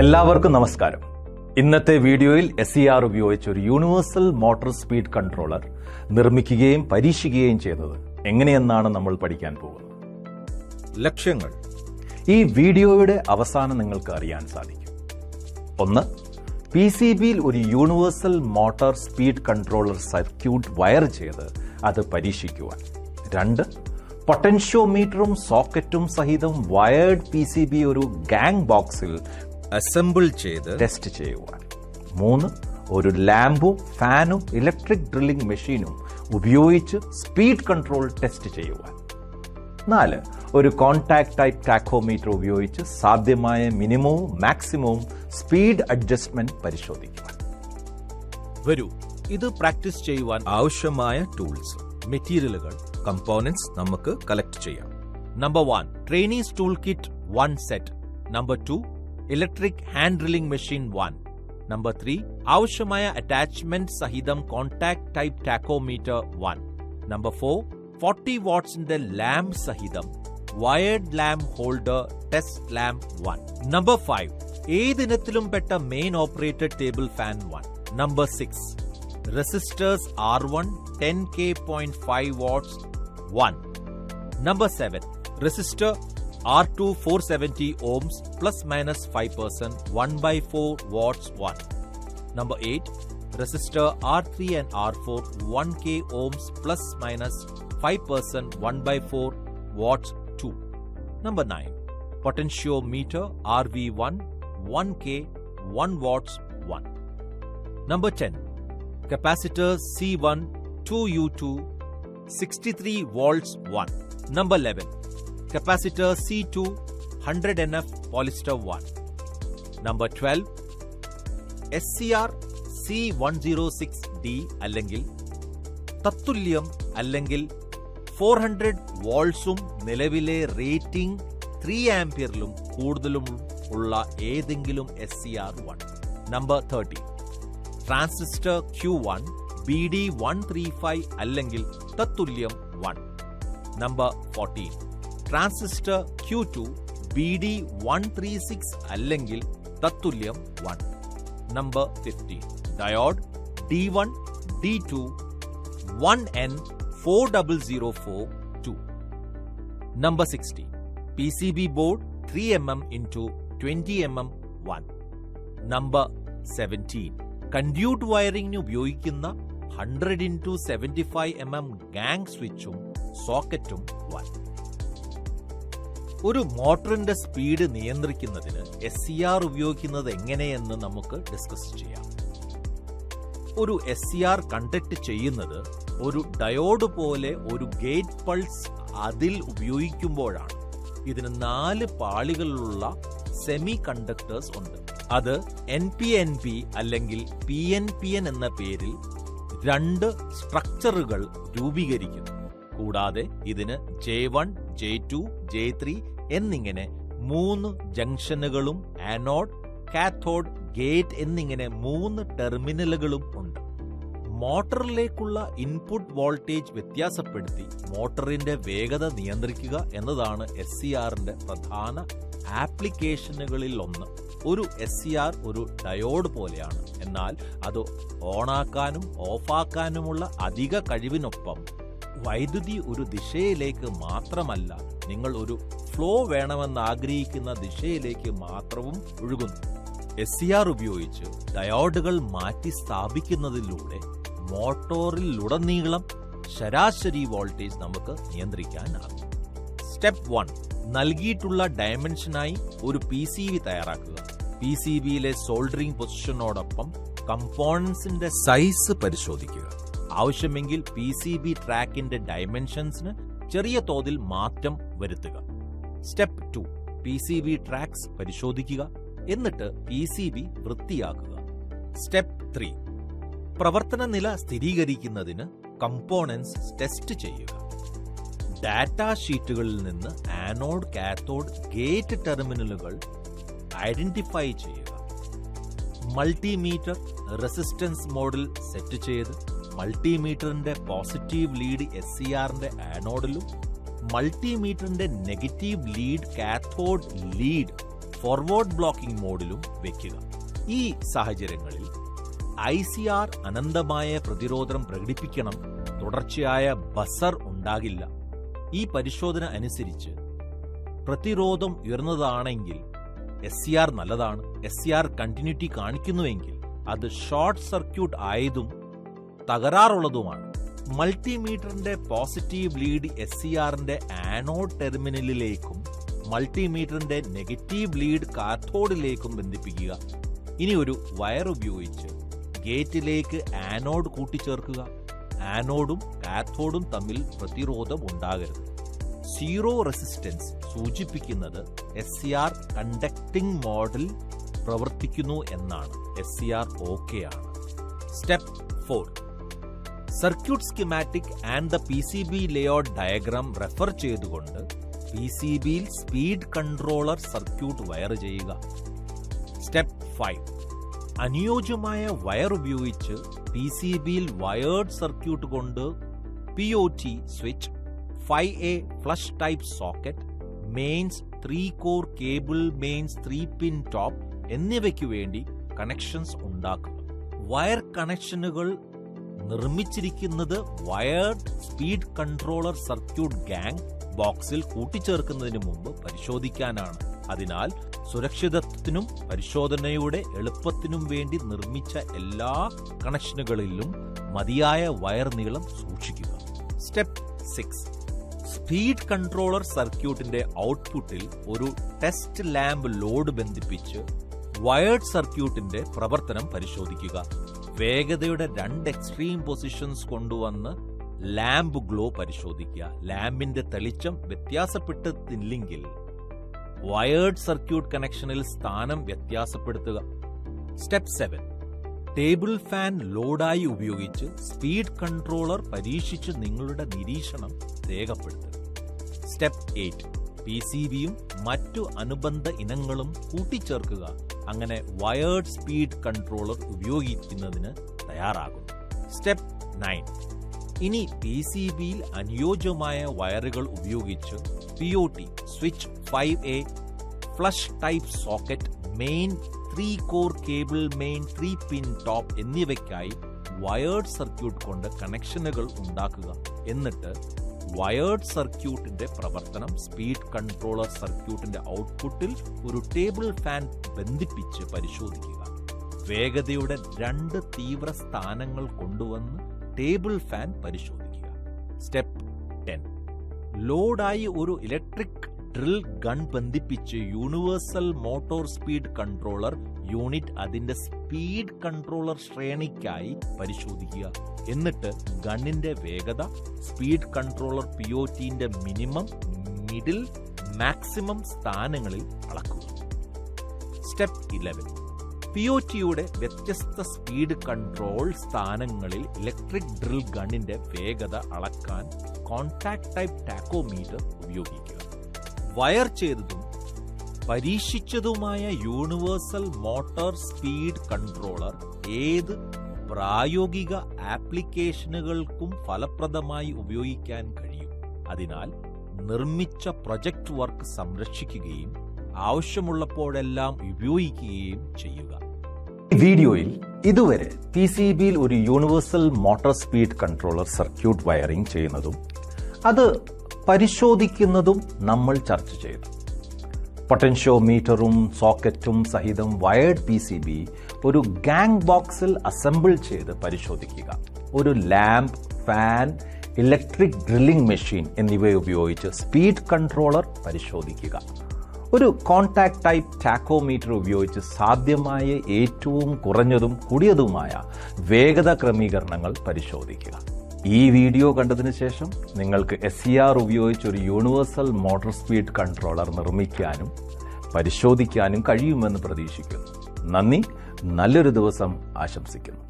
എല്ലാവർക്കും നമസ്കാരം. ഇന്നത്തെ വീഡിയോയിൽ SCR ഉപയോഗിച്ച് ഒരു യൂണിവേഴ്സൽ മോട്ടോർ സ്പീഡ് കൺട്രോളർ നിർമ്മിക്കുകയും പരീക്ഷിക്കുകയും ചെയ്യുന്നത് എങ്ങനെയെന്നാണ് നമ്മൾ പഠിക്കാൻ പോകുന്നത്. ലക്ഷ്യങ്ങൾ ഈ വീഡിയോയുടെ അവസാനം നിങ്ങൾക്ക് അറിയാൻ സാധിക്കും. 1. PCBയിൽ ഒരു universal motor speed controller circuit wire ചെയ്ത് അത് പരീക്ഷിക്കുവാൻ. 2. പൊട്ടൻഷ്യോമീറ്ററും സോക്കറ്റും സഹിതം വയർഡ് PCB ഒരു ഗാങ് ബോക്സിൽ അസംബിൾ ചെയ്ത് ടെസ്റ്റ് ചെയ്യുവാൻ. 3. ഒരു ലാമ്പും ഫാനും ഇലക്ട്രിക് ഡ്രില്ലിംഗ് മെഷീനും ഉപയോഗിച്ച് സ്പീഡ് കൺട്രോൾ ടെസ്റ്റ് ചെയ്യുവാൻ. 4. ഒരു കോൺടാക്ട് ടൈപ്പ് ടാക്കോമീറ്റർ ഉപയോഗിച്ച് സാധ്യമായ മിനിമവും മാക്സിമവും സ്പീഡ് അഡ്ജസ്റ്റ്മെന്റ് പരിശോധിക്കുവാൻ. വരൂ, ഇത് പ്രാക്ടീസ് ചെയ്യുവാൻ ആവശ്യമായ ടൂൾസ്, മെറ്റീരിയലുകൾ, കമ്പോണന്റ്സ് നമുക്ക് കളക്ട് ചെയ്യാം. Number 1, trainees tool kit 1 set. Number 2, electric hand drilling machine 1. Number 3, ആവശ്യമായ അറ്റാച്ച്മെന്റ് സഹിതം കോൺടാക്ട് ടൈപ്പ് ടാക്കോമീറ്റർ 1. നമ്പർ 4, 40 വാട്ട്സിന്റെ ലാമ്പ് സഹിതം wired lamp holder test lamp 1. Number 5, ഏതിനത്തിലും പെട്ട main operated table fan 1. Number 6, resistors R1 10K.5 watts 1. Number 7, resistor R2 470 ohms plus minus 5% 1/4 watts 1. Number 8, resistor R3 and R4 1K ohms plus minus 5% 1/4 watts 2. Number 9, potentiometer RV1 1K 1 watts 1. Number 10, capacitor C1 2U2 63 volts 1. Number 11, capacitor C2 100 NF polyester 1. Number 12, SCR C106D അല്ലെങ്കിൽ തത്തുല്യം അല്ലെങ്കിൽ 400 വോൾട്ട്സും നിലവിലെ rating 3 ആംപിയറിലും കൂടുതലും ഉള്ള ഏതെങ്കിലും SCR1. Number 30, transistor Q1 BD135 അല്ലെങ്കിൽ തത്തുല്യം 1. Number 14, transistor Q2 BD136 അല്ലെങ്കിൽ തത്തുല്യം 1. Number 15, diode D1 D2 1N4004 number 16, PCB board 3mm x 20mm 1. Number 17, കൺഡ്യൂട്ട് വയറിംഗിന് ഉപയോഗിക്കുന്ന 100 x 75mm gang സ്വിച്ചും സോക്കറ്റും 1. ഒരു മോട്ടറിന്റെ സ്പീഡ് നിയന്ത്രിക്കുന്നതിന് SCR ഉപയോഗിക്കുന്നത് എങ്ങനെയെന്ന് നമുക്ക് ഡിസ്കസ് ചെയ്യാം. ഒരു SCR കണ്ടക്ട് ചെയ്യുന്നത് ഒരു ഡയോഡ് പോലെ ഒരു ഗേറ്റ് പൾസ് അതിൽ ഉപയോഗിക്കുമ്പോഴാണ്. ഇതിന് 4 പാളികളുള്ള സെമി കണ്ടക്ടേഴ്സ് ഉണ്ട്. അത് NPNP അല്ലെങ്കിൽ PNPN എന്ന പേരിൽ 2 സ്ട്രക്ചറുകൾ രൂപീകരിക്കുന്നു. കൂടാതെ ഇതിന് J1, J2, J3 എന്നിങ്ങനെ 3 ജംഗ്ഷനുകളും ആനോഡ്, കാഥോഡ്, ഗേറ്റ് എന്നിങ്ങനെ 3 ടെർമിനലുകളും ഉണ്ട്. മോട്ടറിലേക്കുള്ള ഇൻപുട്ട് വോൾട്ടേജ് വ്യത്യാസപ്പെടുത്തി മോട്ടറിന്റെ വേഗത നിയന്ത്രിക്കുക എന്നതാണ് SCRന്റെ പ്രധാന ആപ്ലിക്കേഷനുകളിൽ ഒന്ന്. ഒരു SCR ഒരു ഡയോഡ് പോലെയാണ്, എന്നാൽ അത് ഓണാക്കാനും ഓഫാക്കാനുമുള്ള അധിക കഴിവിനൊപ്പം വൈദ്യുതി ഒരു ദിശയിലേക്ക് മാത്രമല്ല, നിങ്ങൾ ഒരു ഫ്ലോ വേണമെന്ന് ആഗ്രഹിക്കുന്ന ദിശയിലേക്ക് മാത്രവും ഒഴുകുന്നു. SCR ഉപയോഗിച്ച് ഡയോഡുകൾ മാറ്റി സ്ഥാപിക്കുന്നതിലൂടെ മോട്ടോറിലുടനീളം ശരാശരി വോൾട്ടേജ് നമുക്ക് നിയന്ത്രിക്കാനാകും. സ്റ്റെപ്പ് 1, നൽകിയിട്ടുള്ള ഡയമെൻഷനായി ഒരു PCB തയ്യാറാക്കുക. PCBയിലെ സോൾഡറിംഗ് പൊസിഷനോടൊപ്പം കമ്പോണൻസിന്റെ സൈസ് പരിശോധിക്കുക. ആവശ്യമെങ്കിൽ PCB ട്രാക്കിന്റെ ഡയമെൻഷൻസിന് ചെറിയ തോതിൽ മാറ്റം വരുത്തുക. സ്റ്റെപ്പ് 2, PCB ട്രാക്സ് പരിശോധിക്കുക, എന്നിട്ട് PCB വൃത്തിയാക്കുക. സ്റ്റെപ്പ് 3, പ്രവർത്തന നില സ്ഥിരീകരിക്കുന്നതിന് കമ്പോണൻസ് ടെസ്റ്റ് ചെയ്യുക. ഡാറ്റാ ഷീറ്റുകളിൽ നിന്ന് ആനോഡ്, കാഥോഡ്, ഗേറ്റ് ടെർമിനലുകൾ ഐഡന്റിഫൈ ചെയ്യുക. മൾട്ടിമീറ്റർ റെസിസ്റ്റൻസ് മോഡിൽ സെറ്റ് ചെയ്ത് മൾട്ടിമീറ്ററിന്റെ പോസിറ്റീവ് ലീഡ് SCRന്റെ ആനോഡിലും മൾട്ടിമീറ്ററിന്റെ negative lead cathode lead forward blocking മോഡിലും വെക്കുക. ഈ സാഹചര്യങ്ങളിൽ ICR അനന്തമായ പ്രതിരോധം പ്രകടിപ്പിക്കണം. തുടർച്ചയായ ബസർ ഉണ്ടാകില്ല. ഈ പരിശോധന അനുസരിച്ച് പ്രതിരോധം ഉയർന്നതാണെങ്കിൽ SCR നല്ലതാണ്. SCR കണ്ടിന്യൂറ്റി കാണിക്കുന്നുവെങ്കിൽ അത് ഷോർട്ട് സർക്യൂട്ട് ആയതും തകരാറുള്ളതുമാണ്. മൾട്ടിമീറ്ററിന്റെ പോസിറ്റീവ് ലീഡ് SCRന്റെ ആനോഡ് ടെർമിനലിലേക്കും മൾട്ടിമീറ്ററിന്റെ നെഗറ്റീവ് ലീഡ് കാഥോഡിലേക്കും ബന്ധിപ്പിക്കുക. ഇനി ഒരു വയർ ഉപയോഗിച്ച് ഗേറ്റിലേക്ക് ആനോഡ് കൂട്ടിച്ചേർക്കുക. ആനോഡും കാഥോഡും തമ്മിൽ പ്രതിരോധം ഉണ്ടാകരുത്. സീറോ റെസിസ്റ്റൻസ് സൂചിപ്പിക്കുന്നത് SCR കണ്ടക്ടിംഗ് മോഡിൽ പ്രവർത്തിക്കുന്നു എന്നാണ്. SCR ഓക്കെ ആണ്. Step 4. Circuit schematic and the PCB layout diagram refer ചെയ്തുകൊണ്ട് PCBയിൽ സ്പീഡ് കൺട്രോളർ സർക്യൂട്ട് വയർ ചെയ്യുക. സ്റ്റെപ്പ് 5. അനുയോജ്യമായ വയർ ഉപയോഗിച്ച് PCBയിൽ വയേർഡ് സർക്യൂട്ട് കൊണ്ട് POT switch, 5A flush type socket, mains, 3 core cable mains, 3 pin top എന്നിവയ്ക്ക് വേണ്ടി കണക്ഷൻസ് ഉണ്ടാക്കുക. വയർ കണക്ഷനുകൾ നിർമ്മിച്ചിരിക്കുന്നത് wired speed controller circuit gang ബോക്സിൽ കൂട്ടിച്ചേർക്കുന്നതിന് മുമ്പ് പരിശോധിക്കാനാണ്. അതിനാൽ സുരക്ഷിതത്വത്തിനും പരിശോധനയുടെ എളുപ്പത്തിനും വേണ്ടി നിർമ്മിച്ച എല്ലാ കണക്ഷനുകളിലും മതിയായ വയർ നീളം സൂക്ഷിക്കുക. സ്റ്റെപ്പ് 6. സ്പീഡ് കൺട്രോളർ സർക്യൂട്ടിന്റെ ഔട്ട്പുട്ടിൽ ഒരു ടെസ്റ്റ് ലാമ്പ് ലോഡ് ബന്ധിപ്പിച്ച് വയർഡ് സർക്യൂട്ടിന്റെ പ്രവർത്തനം പരിശോധിക്കുക. വേഗതയുടെ 2 എക്സ്ട്രീം പൊസിഷൻസ് കൊണ്ടുവന്ന് ലാമ്പ് ഗ്ലോ പരിശോധിക്കുക. ലാമ്പിന്റെ തെളിച്ചം വ്യത്യാസപ്പെട്ടില്ലെങ്കിൽ വയേർഡ് സർക്യൂട്ട് കണക്ഷനിൽ സ്ഥാനം വ്യത്യാസപ്പെടുത്തുക. സ്റ്റെപ്പ് 7. ടേബിൾ ഫാൻ ലോഡായി ഉപയോഗിച്ച് സ്പീഡ് കൺട്രോളർ പരീക്ഷിച്ച് നിങ്ങളുടെ നിരീക്ഷണം രേഖപ്പെടുത്തുക. സ്റ്റെപ്പ് 8. PCBയും മറ്റു അനുബന്ധ ഇനങ്ങളും കൂട്ടിച്ചേർക്കുക. അങ്ങനെ വയേർഡ് സ്പീഡ് കൺട്രോളർ ഉപയോഗിക്കുന്നതിന് തയ്യാറാകുന്നു. സ്റ്റെപ്പ് 9. ഇനി PCBയിൽ അനുയോജ്യമായ വയറുകൾ ഉപയോഗിച്ച് POT switch, 5A flush type socket, main, 3 core cable main, 3 pin top എന്നിവയ്ക്കായി വയേർഡ് സർക്യൂട്ട് കൊണ്ട് കണക്ഷനുകൾ ഉണ്ടാക്കുക. എന്നിട്ട് വയേർഡ് സർക്യൂട്ടിന്റെ പ്രവർത്തനം സ്പീഡ് കൺട്രോളർ സർക്യൂട്ടിന്റെ ഔട്ട്പുട്ടിൽ ഒരു ടേബിൾ ഫാൻ ബന്ധിപ്പിച്ച് പരിശോധിക്കുക. വേഗതയുടെ 2 തീവ്ര സ്ഥാനങ്ങൾ കൊണ്ടുവന്ന് ടേബിൾ ഫാൻ പരിശോധിക്കുക. സ്റ്റെപ്പ് 10. ലോഡായി ഒരു ഇലക്ട്രിക് ഡ്രിൽ ഗൺ ബന്ധിപ്പിച്ച് universal motor speed controller unit അതിന്റെ സ്പീഡ് കൺട്രോളർ ശ്രേണിക്കായി പരിശോധിക്കുക. എന്നിട്ട് ഗണ്ണിന്റെ വേഗത, സ്പീഡ് കൺട്രോളർ POTന്റെ മിനിമം, മിഡിൽ, മാക്സിമം സ്ഥാനങ്ങളിൽ അളക്കുക. സ്റ്റെപ്പ് 11. POTയുടെ വ്യത്യസ്ത സ്പീഡ് കൺട്രോൾ സ്ഥാനങ്ങളിൽ ഇലക്ട്രിക് ഡ്രിൽ ഗണ്ണിന്റെ വേഗത അളക്കാൻ കോൺടാക്ട് ടൈപ്പ് ടാക്കോമീറ്റർ ഉപയോഗിക്കുക. വയർ ചെയ്തതും പരീക്ഷിച്ചതുമായ യൂണിവേഴ്സൽ മോട്ടോർ സ്പീഡ് കൺട്രോളർ ഏത് പ്രായോഗിക ആപ്ലിക്കേഷനുകൾക്കും ഫലപ്രദമായി ഉപയോഗിക്കാൻ കഴിയും. അതിനാൽ നിർമ്മിച്ച പ്രൊജക്ട് വർക്ക് സംരക്ഷിക്കുകയും ആവശ്യമുള്ളപ്പോഴെല്ലാം ഉപയോഗിക്കുകയും ചെയ്യുക. ഈ വീഡിയോയിൽ ഇതുവരെ PCBയിൽ ഒരു universal motor speed controller circuit wiring ചെയ്യുന്നതും അത് പരിശോധിക്കുന്നതും നമ്മൾ ചർച്ച ചെയ്തു. പൊട്ടൻഷ്യോമീറ്ററും സോക്കറ്റും സഹിതം വയർഡ് PCB ഒരു ഗാങ് ബോക്സിൽ അസംബിൾ ചെയ്ത് പരിശോധിക്കുക. ഒരു lamp, fan, electric drilling machine എന്നിവ ഉപയോഗിച്ച് സ്പീഡ് കൺട്രോളർ പരിശോധിക്കുക. ഒരു കോൺടാക്ട് ടൈപ്പ് ടാക്കോമീറ്റർ ഉപയോഗിച്ച് സാധ്യമായ ഏറ്റവും കുറഞ്ഞതും കൂടിയതുമായ വേഗത ക്രമീകരണങ്ങൾ പരിശോധിക്കുക. ഈ വീഡിയോ കണ്ടതിന് ശേഷം നിങ്ങൾക്ക് SCR ഉപയോഗിച്ച് ഒരു യൂണിവേഴ്സൽ മോട്ടോർ സ്പീഡ് കൺട്രോളർ നിർമ്മിക്കാനും പരിശോധിക്കാനും കഴിയുമെന്ന് പ്രതീക്ഷിക്കുന്നു. നന്ദി. നല്ലൊരു ദിവസം ആശംസിക്കുന്നു.